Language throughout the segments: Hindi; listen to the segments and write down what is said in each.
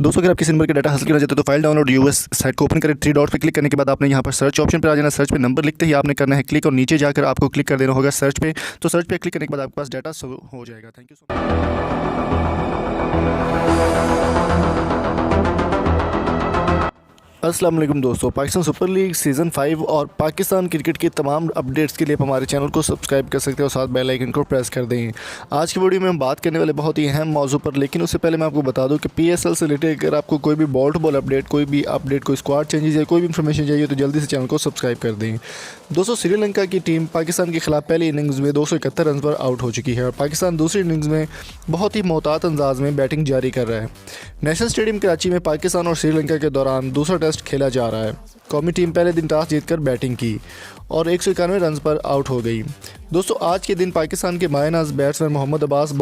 दोस्तों अगर आप किसी नंबर का डाटा हासिल करना चाहते हो तो फाइल डाउनलोड यूएस साइट को ओपन करें, 3 डॉट पे क्लिक करने के बाद आपने यहाँ पर सर्च ऑप्शन पर आ जाना। सर्च पे नंबर लिखते ही आपने करना है क्लिक और नीचे जाकर आपको क्लिक कर देना होगा सर्च पे। तो सर्च पे क्लिक करने के बाद आपके पास डाटा शो हो जाएगा। Thank you so much. अस्सलाम वालेकुम दोस्तों, पाकिस्तान सुपर लीग सीज़न 5 और पाकिस्तान क्रिकेट के तमाम अपडेट्स के लिए आप हमारे चैनल को सब्सक्राइब कर सकते हैं और साथ बेल आइकन को प्रेस कर दें। आज की वीडियो में हम बात करने वाले बहुत ही अहम मौजू पर, लेकिन उससे पहले मैं आपको बता दूं कि पीएसएल से रिलेटेड अगर आपको कोई भी बॉल टू बॉल अपडेट, कोई स्क्वाड चेंजेस या कोई भी इन्फॉर्मेशन चाहिए तो जल्दी से चैनल को सब्सक्राइब कर दें। दोस्तों श्रीलंका की टीम पाकिस्तान के खिलाफ पहली इनिंग्स में 271 रन पर आउट हो चुकी है और पाकिस्तान दूसरी इनिंग्स में बहुत ही मोहतात अंदाज में बैटिंग जारी कर रहा है। नेशनल स्टेडियम कराची में पाकिस्तान और श्रीलंका के दौरान दूसरा टेस्ट खेला जा रहा है। कौमी टीम पहले दिन टॉस जीतकर बैटिंग की और 191 रन पर आउट हो गई। दोस्तों आज के दिन पाकिस्तान के मायनाज बैट्समैन मोहम्मद अब्बास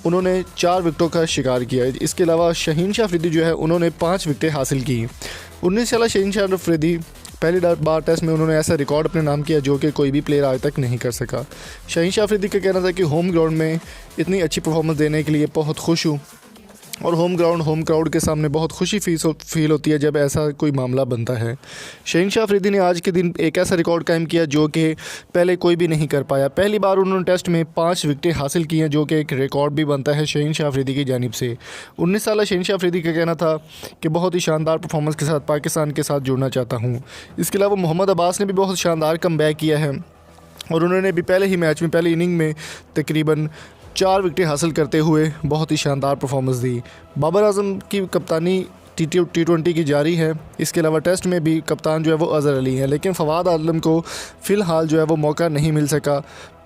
उन्होंने 4 विकेटों का शिकार किया। इसके अलावा शहीन शाह अफरीदी जो है उन्होंने 5 विकेटें हासिल की। 19 साल शहीन शाह अफरीदी पहली बार टेस्ट में उन्होंने ऐसा रिकॉर्ड अपने नाम किया जो कि कोई भी प्लेयर आज तक नहीं कर सका। शहीन शाह अफरीदी का कहना था कि होम ग्राउंड में इतनी अच्छी परफॉर्मेंस देने के लिए बहुत खुश हूँ और होम क्राउड के सामने बहुत खुशी फील होती है जब ऐसा कोई मामला बनता है। शहीन शाह अफरीदी ने आज के दिन एक ऐसा रिकॉर्ड कायम किया जो कि पहले कोई भी नहीं कर पाया। पहली बार उन्होंने टेस्ट में 5 विकेटें हासिल की हैं जो कि एक रिकॉर्ड भी बनता है शहीन शाह अफरीदी की जानिब से। 19 साल शहीन शाह अफरीदी का कहना था कि बहुत ही शानदार परफॉर्मेंस के साथ पाकिस्तान के साथ जुड़ना चाहता हूँ। इसके अलावा मोहम्मद अब्बास ने भी बहुत शानदार कमबैक किया है और उन्होंने भी पहले ही मैच में पहली इनिंग में तकरीबन 4 विकेटें हासिल करते हुए बहुत ही शानदार परफॉर्मेंस दी। बाबर आजम की कप्तानी T20 की जारी है। इसके अलावा टेस्ट में भी कप्तान जो है वो अज़हर अली है, लेकिन फवाद आलम को फ़िलहाल जो है वो मौका नहीं मिल सका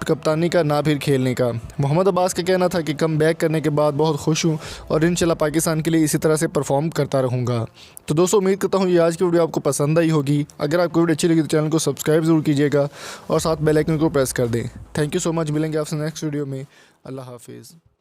कप्तानी का ना फिर खेलने का। मोहम्मद अब्बास का कहना था कि कम बैक करने के बाद बहुत खुश हूँ और इंशाल्लाह पाकिस्तान के लिए इसी तरह से परफॉर्म करता रहूँगा। तो दोस्तों उम्मीद करता हूँ ये आज की वीडियो आपको पसंद आई होगी। अगर आपको वीडियो अच्छी लगी तो चैनल को सब्सक्राइब ज़रूर कीजिएगा और साथ बेल आइकन को प्रेस कर दें। Thank you so much. मिलेंगे आपसे नेक्स्ट वीडियो में। अल्लाह हाफिज़।